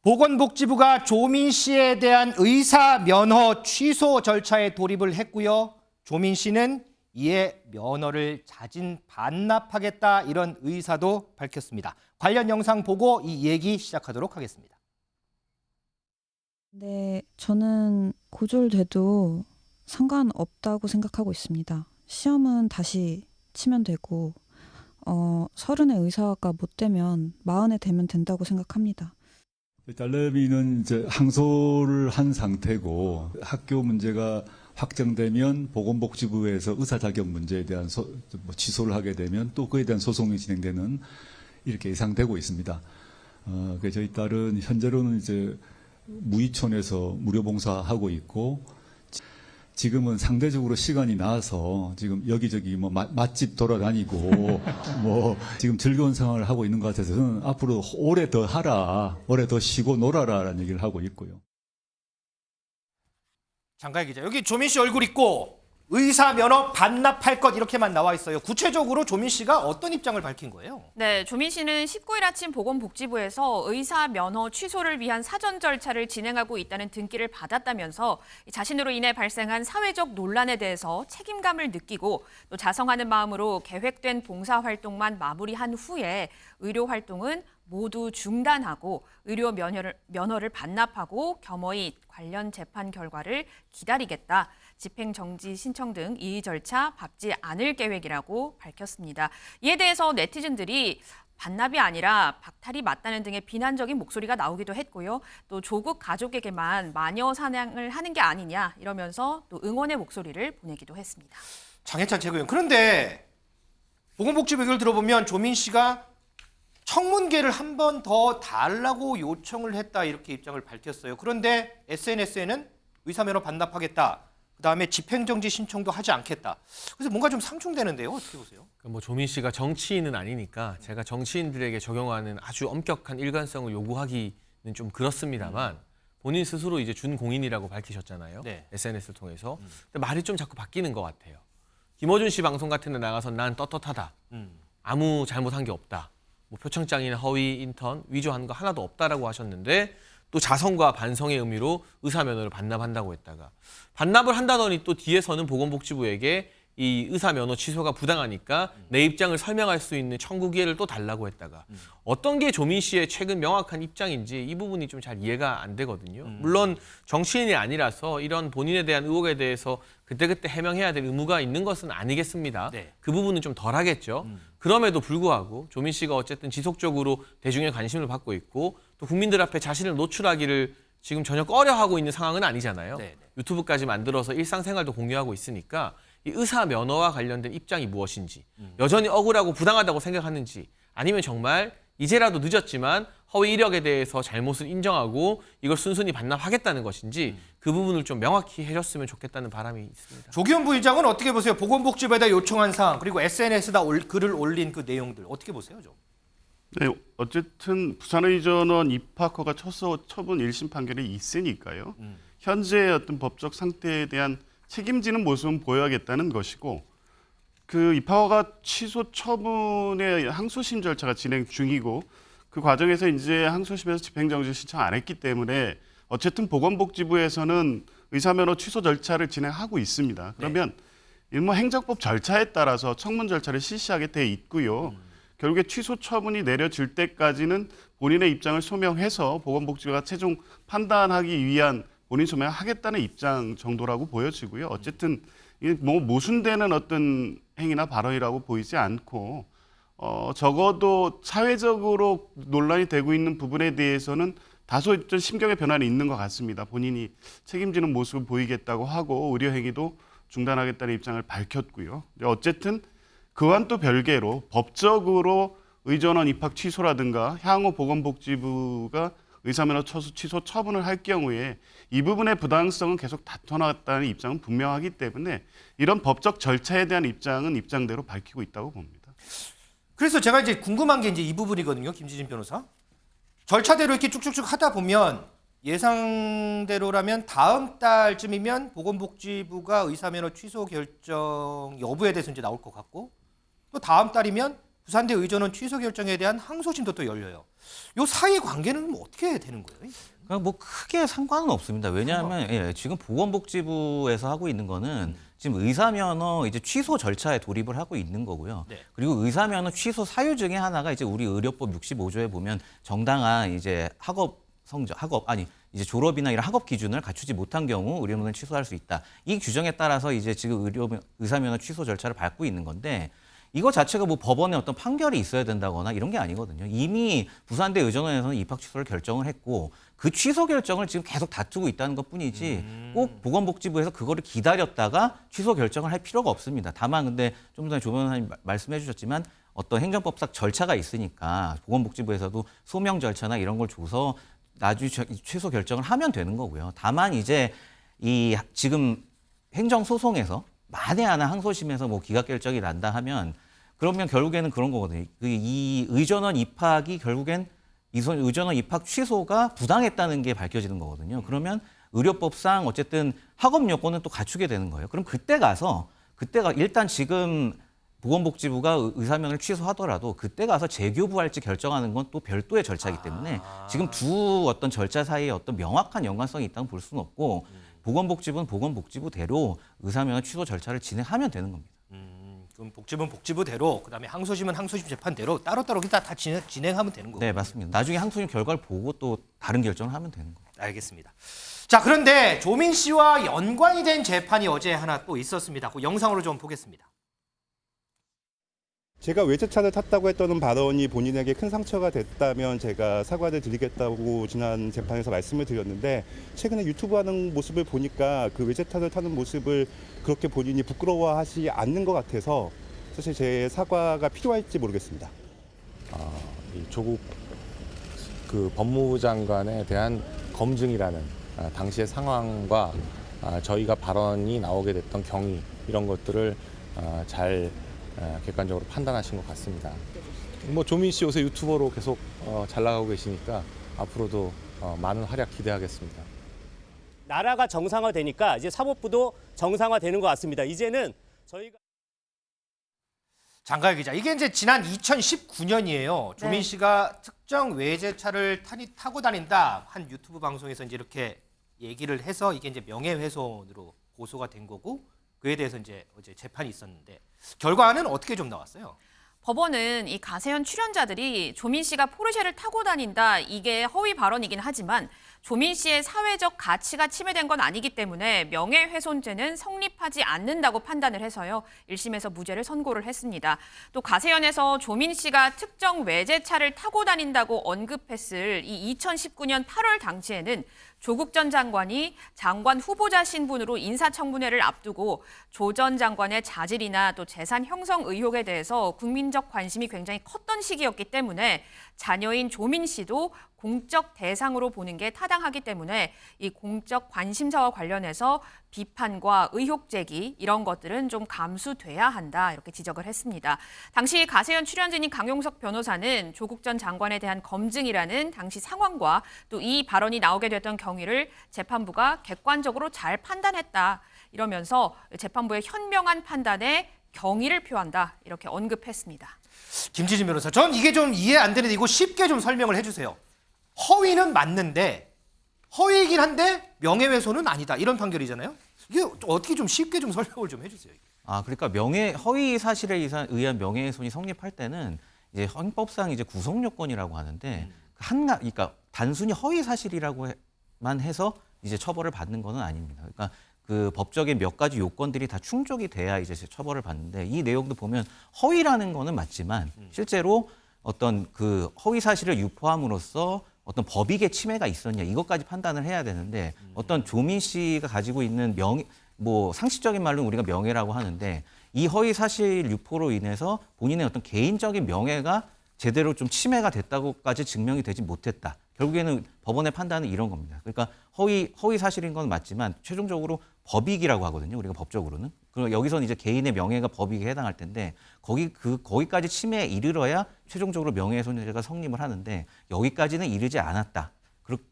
보건복지부가 조민 씨에 대한 의사 면허 취소 절차에 돌입을 했고요. 조민 씨는 이에 면허를 자진 반납하겠다 이런 의사도 밝혔습니다. 관련 영상 보고 이 얘기 시작하도록 하겠습니다. 네, 저는 고졸돼도 상관없다고 생각하고 있습니다. 시험은 다시 치면 되고 30에 의사가 못 되면 40에 되면 된다고 생각합니다. 딸내미는 이제 항소를 한 상태고 학교 문제가 확정되면 보건복지부에서 의사 자격 문제에 대한 취소를 하게 되면 또 그에 대한 소송이 진행되는 이렇게 예상되고 있습니다. 그래서 저희 딸은 현재로는 이제 무의촌에서 무료 봉사하고 있고 지금은 상대적으로 시간이 나서 지금 여기저기 뭐 맛집 돌아다니고 뭐 지금 즐거운 생활을 하고 있는 것 같아서 저는 앞으로 오래 더 하라, 오래 더 쉬고 놀아라라는 얘기를 하고 있고요. 장가희 기자, 여기 조민 씨 얼굴 있고 의사 면허 반납할 것 이렇게만 나와 있어요. 구체적으로 조민 씨가 어떤 입장을 밝힌 거예요? 네, 조민 씨는 19일 아침 보건복지부에서 의사 면허 취소를 위한 사전 절차를 진행하고 있다는 등기를 받았다면서 자신으로 인해 발생한 사회적 논란에 대해서 책임감을 느끼고 또 자성하는 마음으로 계획된 봉사활동만 마무리한 후에 의료 활동은 모두 중단하고 의료 면허를 반납하고 겸허히 관련 재판 결과를 기다리겠다. 집행정지 신청 등 이의 절차 밟지 않을 계획이라고 밝혔습니다. 이에 대해서 네티즌들이 반납이 아니라 박탈이 맞다는 등의 비난적인 목소리가 나오기도 했고요. 또 조국 가족에게만 마녀 사냥을 하는 게 아니냐 이러면서 또 응원의 목소리를 보내기도 했습니다. 장해찬 최고위원, 그런데 보건복지부 얘기를 들어보면 조민 씨가 청문계를 한 번 더 달라고 요청을 했다 이렇게 입장을 밝혔어요. 그런데 SNS에는 의사면허 반납하겠다. 그다음에 집행정지 신청도 하지 않겠다. 그래서 뭔가 좀 상충되는데요. 어떻게 보세요? 뭐 조민 씨가 정치인은 아니니까 제가 정치인들에게 적용하는 아주 엄격한 일관성을 요구하기는 좀 그렇습니다만 본인 스스로 이제 준공인이라고 밝히셨잖아요. 네. SNS를 통해서. 근데 말이 좀 자꾸 바뀌는 것 같아요. 김어준 씨 방송 같은 데 나가서 난 떳떳하다. 아무 잘못한 게 없다. 뭐 표창장이나 허위 인턴, 위조한 거 하나도 없다라고 하셨는데 또 자성과 반성의 의미로 의사면허를 반납한다고 했다가 반납을 한다더니 또 뒤에서는 보건복지부에게 이 의사면허 취소가 부당하니까 내 입장을 설명할 수 있는 청구 기회를 또 달라고 했다가 어떤 게 조민 씨의 최근 명확한 입장인지 이 부분이 좀 잘 이해가 안 되거든요. 물론 정치인이 아니라서 이런 본인에 대한 의혹에 대해서 그때그때 해명해야 될 의무가 있는 것은 아니겠습니다. 네. 그 부분은 좀 덜 하겠죠. 그럼에도 불구하고 조민 씨가 어쨌든 지속적으로 대중의 관심을 받고 있고 또 국민들 앞에 자신을 노출하기를 지금 전혀 꺼려하고 있는 상황은 아니잖아요. 네. 유튜브까지 만들어서 일상생활도 공유하고 있으니까 이 의사 면허와 관련된 입장이 무엇인지 여전히 억울하고 부당하다고 생각하는지 아니면 정말 이제라도 늦었지만 허위 이력에 대해서 잘못을 인정하고 이걸 순순히 반납하겠다는 것인지 그 부분을 좀 명확히 해줬으면 좋겠다는 바람이 있습니다. 조기현 부의장은 어떻게 보세요? 보건복지부에다 요청한 사항 그리고 SNS에다 글을 올린 그 내용들 어떻게 보세요? 좀? 네, 어쨌든 부산의전원 입학허가 처분 1심 판결이 있으니까요. 현재의 어떤 법적 상태에 대한 책임지는 모습은 보여야겠다는 것이고 그 입학허가 취소 처분의 항소심 절차가 진행 중이고 그 과정에서 이제 항소심에서 집행정지 신청 안 했기 때문에 어쨌든 보건복지부에서는 의사면허 취소 절차를 진행하고 있습니다. 그러면 일부 행정법 절차에 따라서 청문 절차를 실시하게 돼 있고요. 결국에 취소 처분이 내려질 때까지는 본인의 입장을 소명해서 보건복지부가 최종 판단하기 위한 본인 소명을 하겠다는 입장 정도라고 보여지고요. 어쨌든 이게 뭐 모순되는 어떤 행위나 발언이라고 보이지 않고 적어도 사회적으로 논란이 되고 있는 부분에 대해서는 다소 좀 심경의 변화는 있는 것 같습니다. 본인이 책임지는 모습을 보이겠다고 하고 의료 행위도 중단하겠다는 입장을 밝혔고요. 어쨌든 그와는 또 별개로 법적으로 의전원 입학 취소라든가 향후 보건복지부가 의사면허 취소 처분을 할 경우에 이 부분의 부당성은 계속 다퉈나갔다는 입장은 분명하기 때문에 이런 법적 절차에 대한 입장은 입장대로 밝히고 있다고 봅니다. 그래서 제가 이제 궁금한 게 이제 이 부분이거든요, 김지진 변호사. 절차대로 이렇게 쭉쭉쭉 하다 보면 예상대로라면 다음 달쯤이면 보건복지부가 의사면허 취소 결정 여부에 대해서 이제 나올 것 같고 또 다음 달이면 부산대 의전원 취소 결정에 대한 항소심도 또 열려요. 요 사이 관계는 뭐 어떻게 되는 거예요? 그러니까 뭐 크게 상관은 없습니다. 왜냐하면 지금 보건복지부에서 하고 있는 거는 지금 의사면허 이제 취소 절차에 돌입을 하고 있는 거고요. 네. 그리고 의사면허 취소 사유 중에 하나가 이제 우리 의료법 65조에 보면 정당한 이제 이제 졸업이나 이런 학업 기준을 갖추지 못한 경우 의료면허를 취소할 수 있다. 이 규정에 따라서 이제 지금 의사면허 취소 절차를 밟고 있는 건데 이거 자체가 뭐 법원에 어떤 판결이 있어야 된다거나 이런 게 아니거든요. 이미 부산대 의전원에서는 입학 취소를 결정을 했고 그 취소 결정을 지금 계속 다투고 있다는 것뿐이지 꼭 보건복지부에서 그거를 기다렸다가 취소 결정을 할 필요가 없습니다. 다만 근데 좀 전에 조 변호사님 말씀해 주셨지만 어떤 행정법상 절차가 있으니까 보건복지부에서도 소명 절차나 이런 걸 줘서 나중에 취소 결정을 하면 되는 거고요. 다만 이제 이 지금 행정소송에서 만에 하나 항소심에서 뭐 기각 결정이 난다 하면 그러면 결국에는 그런 거거든요. 이 의전원 입학이 결국엔 의전원 입학 취소가 부당했다는 게 밝혀지는 거거든요. 그러면 의료법상 어쨌든 학업 요건은 또 갖추게 되는 거예요. 그럼 그때가 일단 지금 보건복지부가 의사면허를 취소하더라도 그때 가서 재교부할지 결정하는 건 또 별도의 절차이기 때문에 지금 두 어떤 절차 사이에 어떤 명확한 연관성이 있다고 볼 수는 없고 보건복지부는 보건복지부대로 의사면허 취소 절차를 진행하면 되는 겁니다. 그럼 복지부는 복지부대로, 그다음에 항소심은 항소심 재판대로 따로따로 다 진행하면 되는 거고. 네, 맞습니다. 나중에 항소심 결과를 보고 또 다른 결정을 하면 되는 거예요. 알겠습니다. 자, 그런데 조민 씨와 연관이 된 재판이 어제 하나 또 있었습니다. 그 영상으로 좀 보겠습니다. 제가 외제차를 탔다고 했던 발언이 본인에게 큰 상처가 됐다면 제가 사과를 드리겠다고 지난 재판에서 말씀을 드렸는데 최근에 유튜브 하는 모습을 보니까 그 외제차를 타는 모습을 그렇게 본인이 부끄러워하지 않는 것 같아서 사실 제 사과가 필요할지 모르겠습니다. 이 조국 그 법무부 장관에 대한 검증이라는 당시의 상황과 저희가 발언이 나오게 됐던 경위 이런 것들을 잘 객관적으로 판단하신 것 같습니다. 뭐 조민 씨 요새 유튜버로 계속 잘 나가고 계시니까 앞으로도 많은 활약 기대하겠습니다. 나라가 정상화되니까 이제 사법부도 정상화되는 것 같습니다. 이제는 저희가 장가희 기자, 이게 이제 지난 2019년이에요. 조민 씨가 특정 외제차를 타고 다닌다 한 유튜브 방송에서 이제 이렇게 얘기를 해서 이게 이제 명예훼손으로 고소가 된 거고 그에 대해서 이제 어제 재판이 있었는데 결과는 어떻게 좀 나왔어요? 법원은 이 가세현 출연자들이 조민 씨가 포르쉐를 타고 다닌다 이게 허위 발언이긴 하지만 조민 씨의 사회적 가치가 침해된 건 아니기 때문에 명예훼손죄는 성립하지 않는다고 판단을 해서요. 1심에서 무죄를 선고를 했습니다. 또 가세현에서 조민 씨가 특정 외제차를 타고 다닌다고 언급했을 이 2019년 8월 당시에는 조국 전 장관이 장관 후보자 신분으로 인사청문회를 앞두고 조 전 장관의 자질이나 또 재산 형성 의혹에 대해서 국민적 관심이 굉장히 컸던 시기였기 때문에 자녀인 조민 씨도 공적 대상으로 보는 게 타당하기 때문에 이 공적 관심사와 관련해서 비판과 의혹 제기 이런 것들은 좀 감수돼야 한다 이렇게 지적을 했습니다. 당시 가세현 출연진인 강용석 변호사는 조국 전 장관에 대한 검증이라는 당시 상황과 또 이 발언이 나오게 됐던 경위를 재판부가 객관적으로 잘 판단했다 이러면서 재판부의 현명한 판단에 경의를 표한다 이렇게 언급했습니다. 김지진 변호사, 전 이게 좀 이해 안 되는데 이거 쉽게 좀 설명을 해주세요. 허위는 맞는데 허위이긴 한데 명예훼손은 아니다 이런 판결이잖아요. 이게 어떻게 좀 쉽게 좀 설명을 좀 해주세요. 그러니까 허위 사실에 의한 명예훼손이 성립할 때는 이제 헌법상 이제 구성 요건이라고 하는데 그러니까 단순히 허위 사실이라고만 해서 이제 처벌을 받는 것은 아닙니다. 그러니까 그 법적인 몇 가지 요건들이 다 충족이 돼야 이제 처벌을 받는데 이 내용도 보면 허위라는 거는 맞지만 실제로 어떤 그 허위 사실을 유포함으로써 어떤 법익의 침해가 있었냐 이것까지 판단을 해야 되는데 어떤 조민 씨가 가지고 있는 뭐 상식적인 말로 우리가 명예라고 하는데 이 허위 사실 유포로 인해서 본인의 어떤 개인적인 명예가 제대로 좀 침해가 됐다고까지 증명이 되지 못했다. 결국에는 법원의 판단은 이런 겁니다. 그러니까 허위 사실인 건 맞지만 최종적으로 법익이라고 하거든요. 우리가 법적으로는. 그리고 여기서는 이제 개인의 명예가 법익에 해당할 텐데 거기까지 침해에 이르러야 최종적으로 명예훼손죄가 성립을 하는데 여기까지는 이르지 않았다.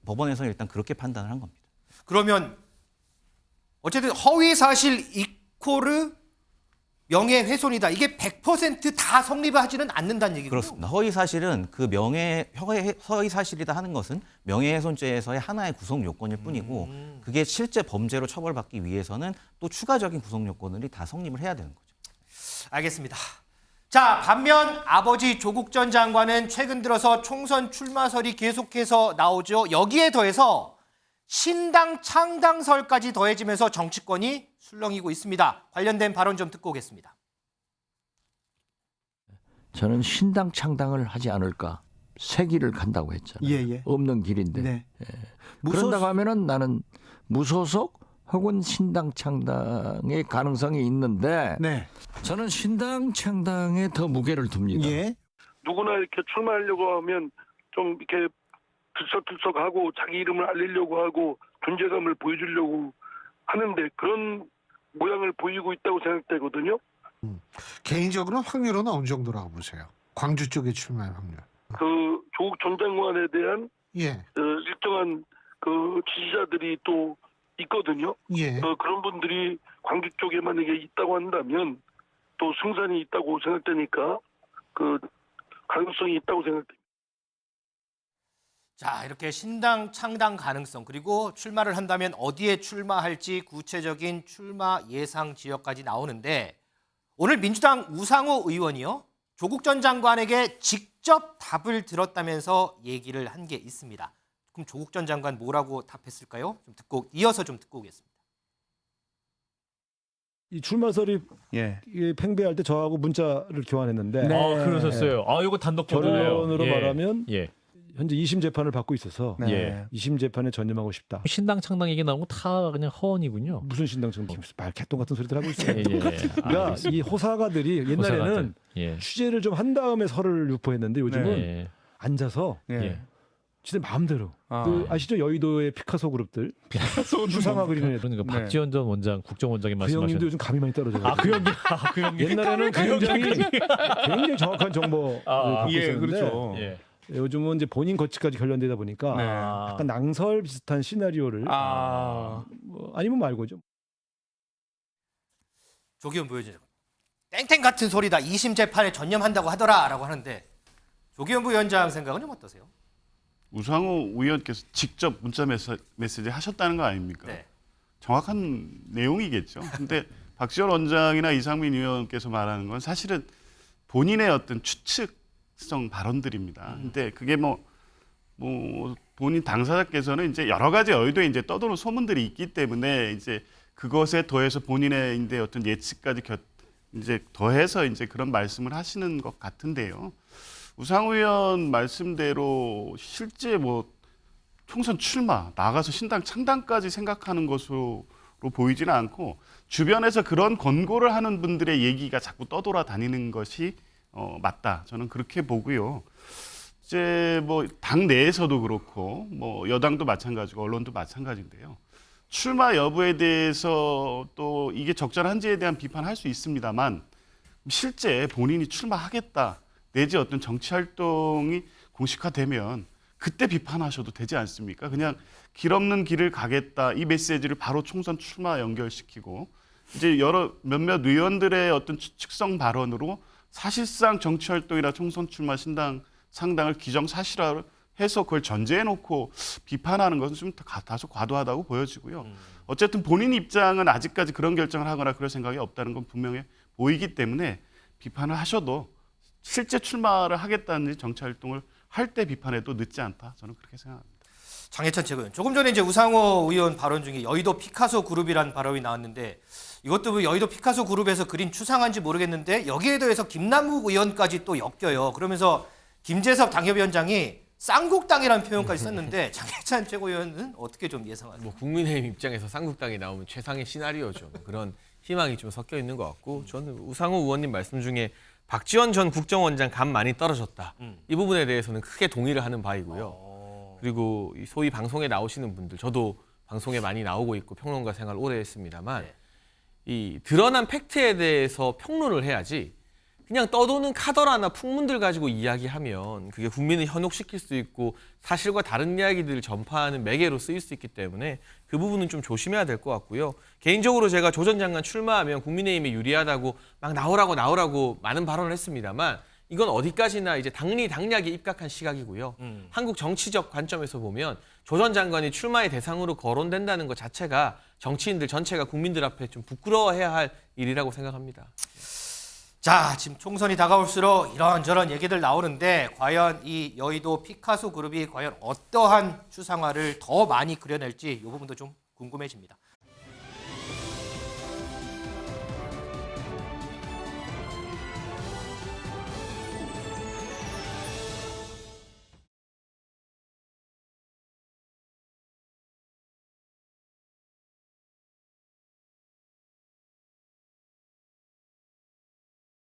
법원에서는 일단 그렇게 판단을 한 겁니다. 그러면 어쨌든 허위 사실 이코르 명예훼손이다. 이게 100%다 성립하지는 않는다는 얘기군요. 그렇습니다. 허위 사실은 그 허위 사실이다 하는 것은 명예훼손죄에서의 하나의 구성 요건일 뿐이고 그게 실제 범죄로 처벌받기 위해서는 또 추가적인 구성 요건들이 다 성립을 해야 되는 거죠. 알겠습니다. 자, 반면 아버지 조국 전 장관은 최근 들어서 총선 출마설이 계속해서 나오죠. 여기에 더해서 신당 창당설까지 더해지면서 정치권이 술렁이고 있습니다. 관련된 발언 좀 듣고 오겠습니다. 저는 신당 창당을 하지 않을까. 새 길을 간다고 했잖아요. 예. 없는 길인데. 네. 그런다고 하면은 나는 무소속 혹은 신당 창당의 가능성이 있는데 네. 저는 신당 창당에 더 무게를 둡니다. 예. 누구나 이렇게 출마하려고 하면 좀 이렇게 들썩들썩하고 자기 이름을 알리려고 하고 존재감을 보여주려고 하는데 그런 모양을 보이고 있다고 생각되거든요. 개인적으로는 확률은 어느 정도라고 보세요? 광주 쪽에 출마할 확률. 그 조국 전 장관에 대한 예. 일정한 그 지지자들이 또 있거든요. 예. 그런 분들이 광주 쪽에 만약에 있다고 한다면 또 승산이 있다고 생각되니까 그 가능성이 있다고 생각됩니다. 자, 이렇게 신당 창당 가능성 그리고 출마를 한다면 어디에 출마할지 구체적인 출마 예상 지역까지 나오는데 오늘 민주당 우상호 의원이요. 조국 전 장관에게 직접 답을 들었다면서 얘기를 한 게 있습니다. 그럼 조국 전 장관 뭐라고 답했을까요? 이어서 좀 듣고 오겠습니다. 이 출마설이 팽배할 때 저하고 문자를 교환했는데 그러셨어요. 이거 단독 결론으로 말하면 예. 현재 2심 재판을 받고 있어서 예. 2심 재판에 전념하고 싶다. 신당 창당 얘기 나오고 다 그냥 허언이군요. 무슨 신당 창당? 말개똥 같은 소리들 하고 있어요. 예. 그러니까 이 호사가들이 옛날에는 예. 취재를 좀 한 다음에 설을 유포했는데 요즘은 앉아서 지들 마음대로. 그 아시죠? 여의도의 피카소 그룹들. 추상화 그리는 애들. 그러니까 박지원 전 원장, 국정원장이 그 말씀하신. 형님도 요즘 감이 많이 떨어져요. 그 형님. 옛날에는 굉장히 정확한 정보를 갖고 있었는데 그렇죠. 요즘은 이제 본인 거치까지 관련되다 보니까 약간 낭설 비슷한 시나리오를 아니면 말고죠. 조기현 부위원장, 땡땡 같은 소리다. 2심 재판에 전념한다고 하더라라고 하는데 조기현 부위원장 생각은 좀 어떠세요? 우상호 의원께서 직접 문자 메시지 하셨다는 거 아닙니까? 네. 정확한 내용이겠죠. 근데 박지원 원장이나 이상민 의원께서 말하는 건 사실은 본인의 어떤 추측성 발언들입니다. 근데 그게 뭐 본인 당사자께서는 이제 여러 가지 여의도에 이제 떠도는 소문들이 있기 때문에 이제 그것에 더해서 본인의 이제 어떤 예측까지 이제 더해서 이제 그런 말씀을 하시는 것 같은데요. 우상호 의원 말씀대로 실제 총선 출마, 나가서 신당 창당까지 생각하는 것으로 보이지는 않고 주변에서 그런 권고를 하는 분들의 얘기가 자꾸 떠돌아다니는 것이 맞다. 저는 그렇게 보고요. 이제 당 내에서도 그렇고 여당도 마찬가지고 언론도 마찬가지인데요. 출마 여부에 대해서 또 이게 적절한지에 대한 비판할 수 있습니다만 실제 본인이 출마하겠다. 내지 어떤 정치 활동이 공식화되면 그때 비판하셔도 되지 않습니까? 그냥 길 없는 길을 가겠다 이 메시지를 바로 총선 출마 연결시키고 이제 몇몇 의원들의 어떤 추측성 발언으로 사실상 정치 활동이나 총선 출마 신당 창당을 기정사실화해서 그걸 전제해놓고 비판하는 것은 좀 다소 과도하다고 보여지고요. 어쨌든 본인 입장은 아직까지 그런 결정을 하거나 그럴 생각이 없다는 건 분명해 보이기 때문에 비판을 하셔도 실제 출마를 하겠다는 정치 활동을 할 때 비판해도 늦지 않다. 저는 그렇게 생각합니다. 장해찬 최고위원. 조금 전에 이제 우상호 의원 발언 중에 여의도 피카소 그룹이라는 발언이 나왔는데 이것도 여의도 피카소 그룹에서 그린 추상한지 모르겠는데 여기에 더해서 김남국 의원까지 또 엮여요. 그러면서 김재섭 당협위원장이 쌍국당이라는 표현까지 썼는데 장해찬 최고위원은 어떻게 좀 예상하세요? 국민의힘 입장에서 쌍국당이 나오면 최상의 시나리오죠. 그런 희망이 좀 섞여 있는 것 같고 저는 우상호 의원님 말씀 중에 박지원 전 국정원장 감 많이 떨어졌다. 이 부분에 대해서는 크게 동의를 하는 바이고요. 그리고 소위 방송에 나오시는 분들, 저도 방송에 많이 나오고 있고 평론가 생활 오래 했습니다만 이 드러난 팩트에 대해서 평론을 해야지 그냥 떠도는 카더라나 풍문들 가지고 이야기하면 그게 국민을 현혹시킬 수 있고 사실과 다른 이야기들을 전파하는 매개로 쓰일 수 있기 때문에 그 부분은 좀 조심해야 될 것 같고요. 개인적으로 제가 조 전 장관 출마하면 국민의힘에 유리하다고 막 나오라고 많은 발언을 했습니다만 이건 어디까지나 이제 당리당략에 입각한 시각이고요. 한국 정치적 관점에서 보면 조 전 장관이 출마의 대상으로 거론된다는 것 자체가 정치인들 전체가 국민들 앞에 좀 부끄러워해야 할 일이라고 생각합니다. 자, 지금 총선이 다가올수록 이런저런 얘기들 나오는데 과연 이 여의도 피카소 그룹이 과연 어떠한 추상화를 더 많이 그려낼지 이 부분도 좀 궁금해집니다.